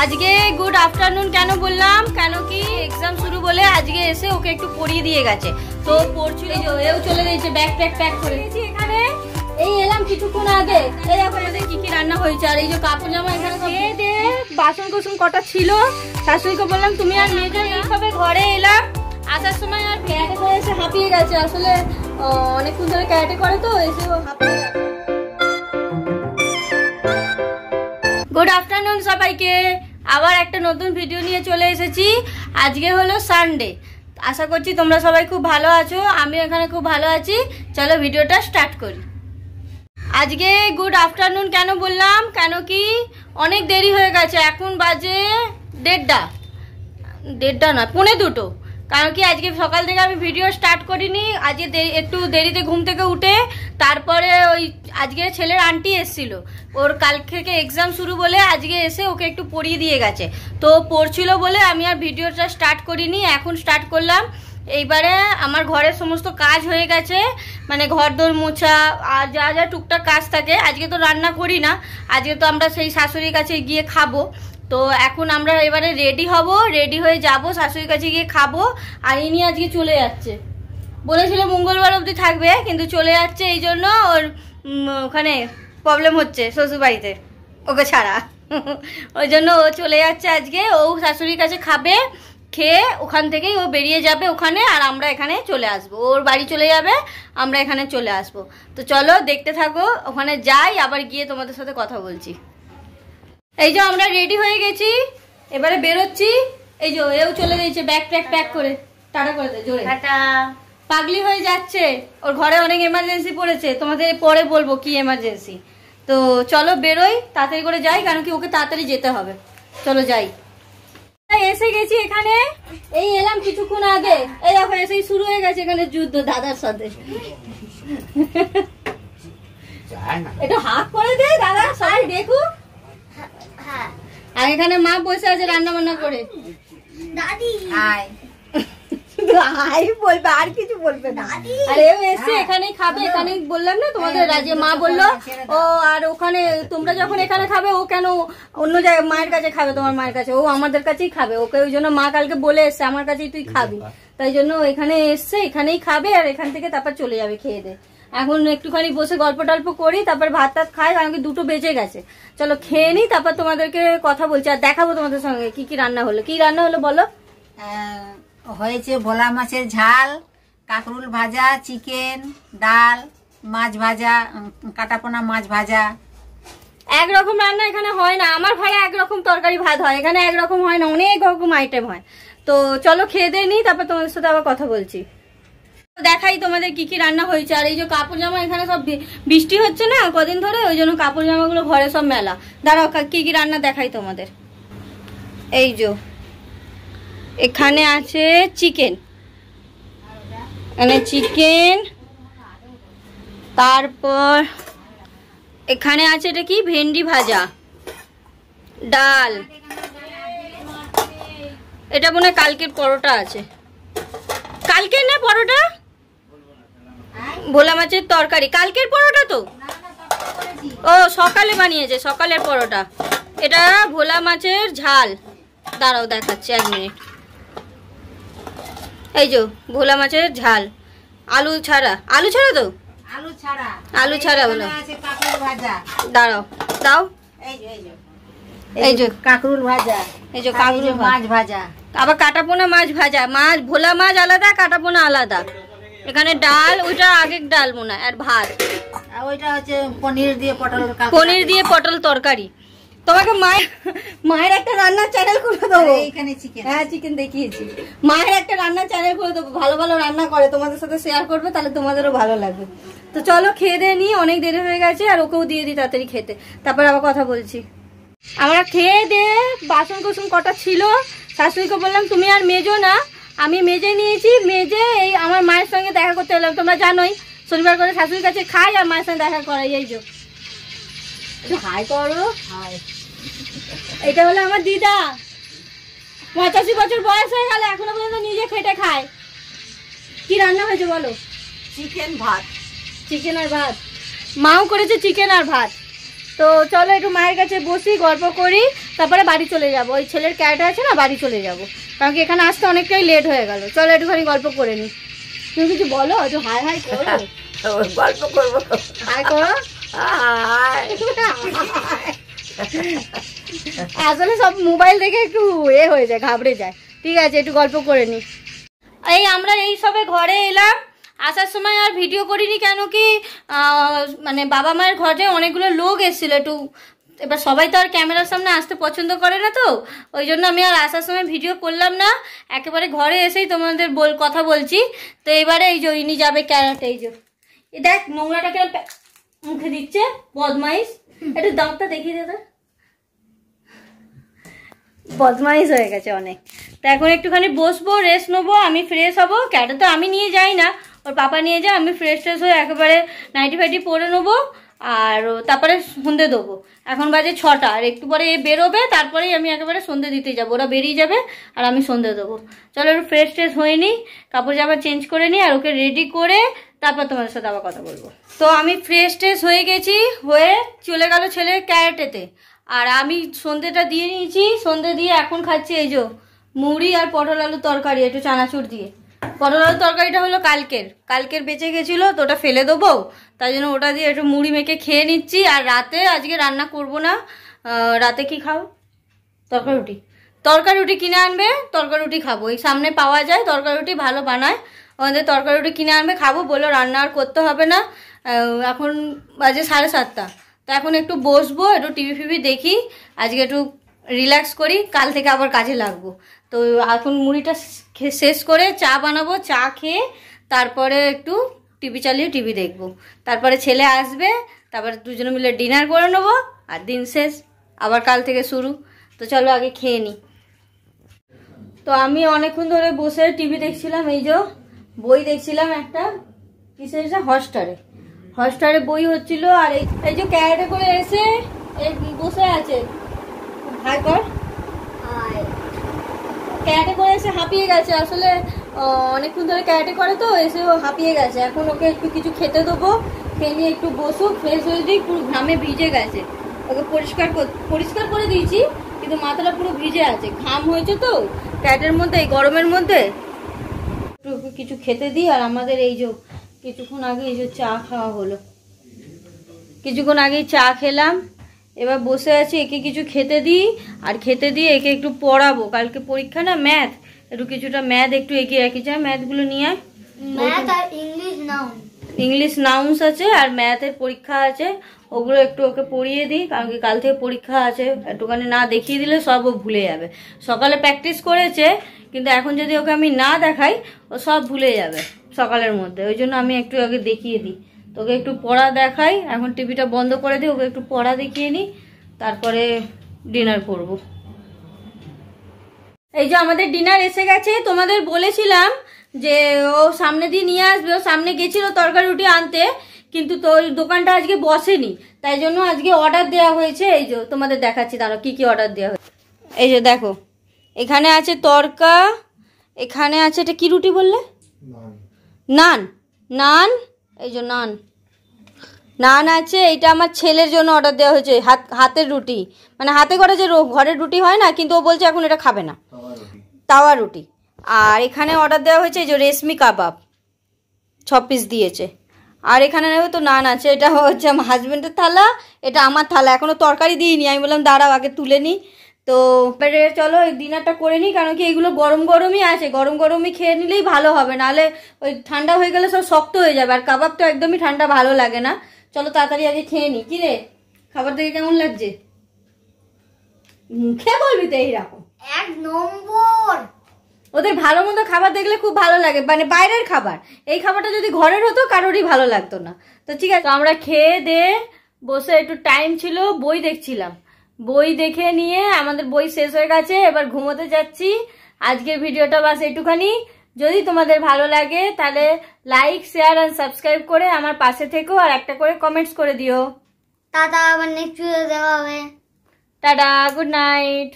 আজকে good afternoon কেন বললাম, কেন কি এক্সাম শুরু বলে আজকে এসে ওকে একটু পড়িয়ে দিয়ে গেছে। তো পড়ছিল, এও চলে গেছে ব্যাগ ট্যাগ প্যাক করে। এখানে এই এলাম কিছুক্ষণ আগে, এই দেখো আমাদের কি কি রান্না হয়েছে। আর এই যে কাপড় জামা এখানে খেয়ে দিয়ে বাসন কুসুম কটা ছিল, শাশুড়িকে বললাম তুমি আর মেজো এইভাবে ঘরে এলাম। আসার সময় আর ক্যারেটে করে এসে হাঁপিয়ে গেছে, আসলে অনেকক্ষণ ধরে ক্যারেটে করে তো এসে হাঁপিয়ে গেছে। গুড আফটারনুন সবাইকে, আবার একটা নতুন ভিডিও নিয়ে চলে এসেছি। আজকে হলো সানডে, আশা করছি তোমরা সবাই খুব ভালো আছো, আমি এখানে খুব ভালো আছি। চলো ভিডিওটা স্টার্ট করি। আজকে গুড আফটারনুন কেন বললাম, কেন কি অনেক দেরি হয়ে গেছে, এখন বাজে 1:30 না 1:45। কারণ কি আজকে সকাল থেকে আমি ভিডিও স্টার্ট করিনি, আজকে একটু দেরিতে ঘুম থেকে উঠে তারপরে ওই আজকে ছেলের আন্টি এসেছিল, ওর কাল থেকে এক্সাম শুরু বলে আজকে এসে ওকে একটু পড়িয়ে দিয়ে গেছে। তো পড়ছিল বলে আমি আর ভিডিওটা স্টার্ট করিনি, এখন স্টার্ট করলাম। এইবারে আমার ঘরের সমস্ত কাজ হয়ে গেছে, মানে ঘর দোর মোছা আর যা যা টুকটাক কাজ থাকে। আজকে তো রান্না করি না, আজকে তো আমরা সেই শাশুড়ির কাছে গিয়ে খাবো। তো এখন আমরা এবারে রেডি হব, রেডি হয়ে যাব শাশুড়ির কাছে গিয়ে খাবো। আর ইনি আজকে চলে যাচ্ছে, বলেছিল মঙ্গলবার অবধি থাকবে, কিন্তু চলে যাচ্ছে এই জন্য ওর ওখানে প্রবলেম হচ্ছে শ্বশুরবাড়িতে ওকে ছাড়া ওই জন্য ও চলে যাচ্ছে আজকে। ও শাশুড়ির কাছে খাবে, খেয়ে ওখান থেকেই ও বেরিয়ে যাবে ওখানে, আর আমরা এখানে চলে আসবো। ওর বাড়ি চলে যাবে, আমরা এখানে চলে আসবো। তো চলো দেখতে থাকো, ওখানে যাই আবার গিয়ে তোমাদের সাথে কথা বলছি। এই যে আমরা রেডি হয়ে গেছি, এবারে বেরোচ্ছি। এই যে এও চলে গেছে ব্যাগ ট্যাগ প্যাক করে, টাটা করে দে জোরে। টাটা। পাগলি হয়ে যাচ্ছে, ওর ঘরে অনেক এমার্জেন্সি পড়েছে, তোমাদের পরে বলবো কি এমার্জেন্সি। তো চলো বেরোই, তাড়াতাড়ি করে যাই, কারণ কি ওকে তাড়াতাড়ি যেতে হবে। চলো যাই। এসে গেছি এখানে, এই এলাম কিছুক্ষণ আগে। এই দেখো এসেই শুরু হয়ে গেছে এখানে যুদ্ধ দাদার সাথে। এটা হাত করে দে দাদা, সবাই দেখুক। আর এখানে মা বসে আছে রান্না বান্না করে। দাদি বলবে, আর কিছু বলবে না। আর এও এসে এখানেই খাবে, এখানেই বললাম না তোমাদের, রাজে মা বললো ও আর ওখানে তোমরা যখন এখানে খাবে ও কেন অন্য জায়গায় মায়ের কাছে খাবে, তোমার মায়ের কাছে, ও আমাদের কাছেই খাবে। ওকে ওই জন্য মা কালকে বলে এসছে আমার কাছেই তুই খাবি, তাই জন্য এখানে এসছে, এখানেই খাবে। আর এখান থেকে তারপর চলে যাবে খেয়ে দে। এখন একটুখানি বসে গল্প টল্প করি, তারপর ভাত টাত খাই, কারণ কি 2টো বেজে গেছে। চলো খেয়ে নি, তারপর তোমাদেরকে কথা বলছি আর দেখাবো তোমাদের সঙ্গে কি কি রান্না হলো। কি রান্না হলো বলো? হয়েছে ভোলা মাছের ঝাল, কাঁকরুল ভাজা, চিকেন, ডাল, মাছ ভাজা, কাটাপোনা মাছ ভাজা। একরকম রান্না এখানে হয় না, আমার ঘরে একরকম তরকারি ভাত হয়, এখানে একরকম হয় না, অনেক রকম আইটেম হয়। তো চলো খেয়ে দিয়ে নি, তারপর তোমাদের সাথে আবার কথা বলছি। দেখাই তোমাদের কি কি রান্না হয়েছে। আর এই যে কাপড় জামা এখানে সব বৃষ্টি হচ্ছে না কদিন ধরে, ওই জন্য কাপড় জামাগুলো ঘরে সব মেলা। দাঁড়াও কি কি রান্না দেখাই তোমাদের। এই যে এখানে আছে চিকেন, এখানে চিকেন, তারপর এখানে আছে এটা কি ভেন্ডি ভাজা, ডাল, এটা মনে হয় কালকের পরোটা আছে, কালকের না পরোটা, ভোলা মাছের তরকারি কালকের পরোটা তো, ও সকালে বানিয়েছে সকালের পরোটা। এটা ভোলা মাছের ঝাল, দাঁড়াও দেখাচ্ছি 1 মিনিট। এই যে ভোলা মাছের ঝাল, আলু ছাড়া, আলু ছাড়া তো, আলু ছাড়া বলো। দাঁড়াও দাও, এই যে কাঁকরুল ভাজা, এই যে কাঁকরুল মাছ ভাজা, আবার কাটাপোনা মাছ ভাজা, মাছ ভোলা মাছ আলাদা, কাটাপোনা আলাদা। এখানে ডাল, ওইটা আগের ডাল মনে হয়, আর ভাত। ওইটা হচ্ছে পনির দিয়ে পটল তরকারি। তোমাকে মায়ের একটা রান্নার চ্যানেল খুলে দেবো, এখানে চিকেন, হ্যাঁ চিকেন দেখিয়েছি। মায়ের একটা রান্নার চ্যানেল খুলে দেবো, ভালো ভালো রান্না করে, তোমাদের সাথে শেয়ার করবে, তাহলে তোমাদেরও ভালো লাগবে। তো চলো খেয়ে দিয়ে নিই, অনেক দেরি হয়ে গেছে। আর ওকেও দিয়ে দিই তাড়াতাড়ি খেতে, তারপর আবার কথা বলছি। আমরা খেয়ে দিয়ে বাসন কুসুম কটা ছিল, শাশুড়িকে বললাম তুমি আর মেজো না, আমি মেজে নিয়েছি। মেজে এই আমার মায়ের সঙ্গে দেখা করতে এলাম, তোমরা জানোই শনিবার করে শাশুড়ির কাছে খাই আর মায়ের সঙ্গে দেখা করাই। এই যে হাই করো, এটা হলো আমার দিদা, 85 বছর বয়স হয়ে গেল, এখনো পর্যন্ত নিজে খেটে খায়। কি রান্না হয়েছে বলো? চিকেন ভাত, চিকেন আর ভাত, মাও করেছে চিকেন আর ভাত। তো চলো একটু মায়ের কাছে বসি, গল্প করি, তারপরে বাড়ি চলে যাব। ওই ছেলের ক্যারেটা আছে না, বাড়ি চলে যাব, কারণ কি এখানে আসতে অনেকটাই লেট হয়ে গেল। চলো একটুখানি গল্প করে নি। তুমি কিছু বলো, একটু হাই হাই করো। গল্প করবো, হাই করো। আসলে সব মোবাইল দেখে একটু হয়ে যায়, ঘাবড়ে যায়। ঠিক আছে, একটু গল্প করে নি। এই আমরা এই সবে ঘরে এলাম। আসার সময় আর ভিডিও করিনি, কেন কি মানে বাবা মায়ের ঘরে অনেকগুলো লোক এসেছিল একটু, এবার সবাই তো আর ক্যামেরার সামনে আসতে পছন্দ করে না, তো ওই জন্য আমি আর আসার সময় ভিডিও করলাম না, একেবারে ঘরে এসেই তোমাদের কথা বলছি। তো এবারে এই যে ইনি যাবে ক্যারাটে। এই যে দেখ নোংরাটাকে মুখে দিচ্ছে, বদমাইশ। একটু দাঁতটা দেখিয়ে দে, বদমাইশ হয়ে গেছে অনেক। তো এখন একটুখানি বসবো, রেস্ট নেবো, আমি ফ্রেশ হবো। ক্যারেটে তো আমি নিয়ে যাই না, ওর পাপা নিয়ে যায়। আমি ফ্রেশ ট্রেশ হয়ে একেবারে নাইটি ফাইটি পরে নেবো, আর তারপরে সন্ধে দেবো। এখন বাজে 6টা, আর একটু পরে বেরোবে, তারপরেই আমি একেবারে সন্ধে দিতে যাবো। ওরা বেরিয়ে যাবে আর আমি সন্ধে দেবো। চলো একটু ফ্রেশ ট্রেশ হয়ে নিই, কাপড় জামা চেঞ্জ করে নিই, আর ওকে রেডি করে তারপর তোমাদের সাথে আবার কথা বলবো। তো আমি ফ্রেশ ট্রেশ হয়ে গেছি, হয়ে চলে গেল ছেলে ক্যারেটেতে, আর আমি সন্ধেটা দিয়ে নিয়েছি। সন্ধে দিয়ে এখন খাচ্ছি এই যে মুড়ি আর পটল আলু তরকারি, একটু চানাচুর দিয়ে। পটল আলু তরকারিটা হলো কালকের বেঁচে গেছিলো, তো ওটা ফেলে দেবো, তাই জন্য ওটা দিয়ে একটু মুড়ি মেখে খেয়ে নিচ্ছি। আর রাতে আজকে রান্না করব না। রাতে কি খাও? তরকারি রুটি কিনে আনবে, তরকারি রুটি খাবো। এই সামনে পাওয়া যায় তরকারি রুটি, ভালো বানায়। আমাদের তরকারি রুটি কিনে আনবে, খাবো। বললো রান্না আর করতে হবে না। এখন বাজে 7:30। তো এখন একটু বসবো, একটু টিভি ফিভি দেখি, আজকে একটু রিল্যাক্স করি, কাল থেকে আবার কাজে লাগবো। তো এখন মুড়িটা শেষ করে চা বানাবো, চা খেয়ে তারপরে একটু টিভি চালিয়ে টিভি দেখবো। তারপরে ছেলে আসবে, তারপরে দুজনে মিলে ডিনার করে নেবো, আর দিন শেষ, আবার কাল থেকে শুরু। তো চলো আগে খেয়ে নিই। তো আমি অনেকক্ষণ ধরে বসে টিভি দেখছিলাম, এই যে বই দেখছিলাম একটা, কিসের হটস্টারে বই হচ্ছিল। আর এই যে ক্যারেটে করে এসে বসে আছে, হাই কর, ক্যারেটে করে এসে হাঁপিয়ে গেছে। আসলে অনেকক্ষণ ধরে ক্যারেটে করে, তো এসে ও হাঁপিয়ে গেছে। এখন ওকে একটু কিছু খেতে দেবো, খেয়ে নিয়ে একটু বসুক, ফ্রেশ হয়ে দিই। পুরো ঘামে ভিজে গেছে, ওকে পরিষ্কার করে দিয়েছি, কিন্তু মাথাটা পুরো ভিজে আছে, ঘাম হয়েছে তো ক্যারেটের মধ্যে, এই গরমের মধ্যে। একটু কিছু খেতে দিই। আর আমাদের এই যে কিছুক্ষণ আগে এই যে চা খাওয়া হলো, কিছুক্ষণ আগেই চা খেলাম। এবার বসে আছি, একে কিছু খেতে দিই, আর খেতে দিয়ে একে একটু পড়াবো। কালকে পরীক্ষা না, ম্যাথ, একটু কিছুটা ম্যাথ একটু এগিয়ে রাখি। যায় ম্যাথগুলো নিয়ে আয়। ম্যাথ আর ইংলিশ নাউন্স আছে, আর ম্যাথের পরীক্ষা আছে, ওগুলো একটু ওকে পড়িয়ে দিই, কারণ কি কাল থেকে পরীক্ষা আছে। একটুখানি না দেখিয়ে দিলে সব ও ভুলে যাবে। সকালে প্র্যাকটিস করেছে, কিন্তু এখন যদি ওকে আমি না দেখাই, ও সব ভুলে যাবে সকালের মধ্যে। ওই জন্য আমি একটু ওকে দেখিয়ে দিই, তোকে একটু পড়া দেখাই। এখন টিভিটা বন্ধ করে দিই, ওকে একটু পড়া দেখিয়ে নিই, তারপরে ডিনার করব। এই যে আমাদের ডিনার এসে গেছে। তোমাদের বলেছিলাম যে ও সামনে দিয়ে নিয়ে আসবে, ও সামনে গেছিল তরকারি রুটি আনতে, কিন্তু তো ওই দোকানটা আজকে বসেনি, তাই জন্য আজকে অর্ডার দেওয়া হয়েছে। এই যে তোমাদের দেখাচ্ছি, দাঁড়াও কি কি অর্ডার দেওয়া হয়েছে। এই যে দেখো, এখানে আছে তরকা, এখানে আছে, এটা কি রুটি বললে? নান। এই যে নান আছে। এটা আমার ছেলের জন্য অর্ডার দেওয়া হয়েছে, হাতের রুটি, মানে হাতে করে যে ঘরের রুটি হয় না, কিন্তু ও বলছে এখন এটা খাবে না, তাওয়া রুটি। আর এখানে অর্ডার দেওয়া হয়েছে এই যে রেশমি কাবাব, 6 পিস দিয়েছে। আর এখানে তো নান আছে। এটা হচ্ছে আমার হাজবেন্ডের থালা, এটা আমার থালা। এখনো তরকারি দিইনি, আমি বললাম দাঁড়াও আগে তুলে নিই। তো চলো এই ডিনারটা করে নিই, কারণ কি এগুলো গরমই আছে, গরমই খেয়ে নিলেই ভালো হবে, নাহলে ওই ঠান্ডা হয়ে গেলে সব শক্ত হয়ে যাবে। আর কাবাব তো একদমই ঠান্ডা ভালো লাগে না। চলো তাড়াতাড়ি আগে খেয়ে নিই। কি রে, খাবার দেখে কেমন লাগছে? মুখে বলবি তো এইরকম 1 নম্বর। ওদের ভালো মন্দ খাবার দেখলে খুব ভালো লাগে, মানে বাইরের খাবার। এই খাবারটা যদি ঘরের হতো কারোরই ভালো লাগতো না। তো ঠিক আছে, আমরা খেয়ে দিয়ে বসে একটু টাইম ছিল, বই দেখছিলাম। বই দেখে নিয়ে আমাদের বই শেষ হয়ে গেছে, এবার ঘুমোতে যাচ্ছি। আজকের ভিডিওটা বাস একটুখানি। যদি তোমাদের ভালো লাগে তাহলে লাইক, শেয়ার আর সাবস্ক্রাইব করে আমার পাশে থেকো, আর একটা করে কমেন্টস করে দিও। টাটা, আবার নেক্সট ভিডিও দেখা হবে। Tata, good night.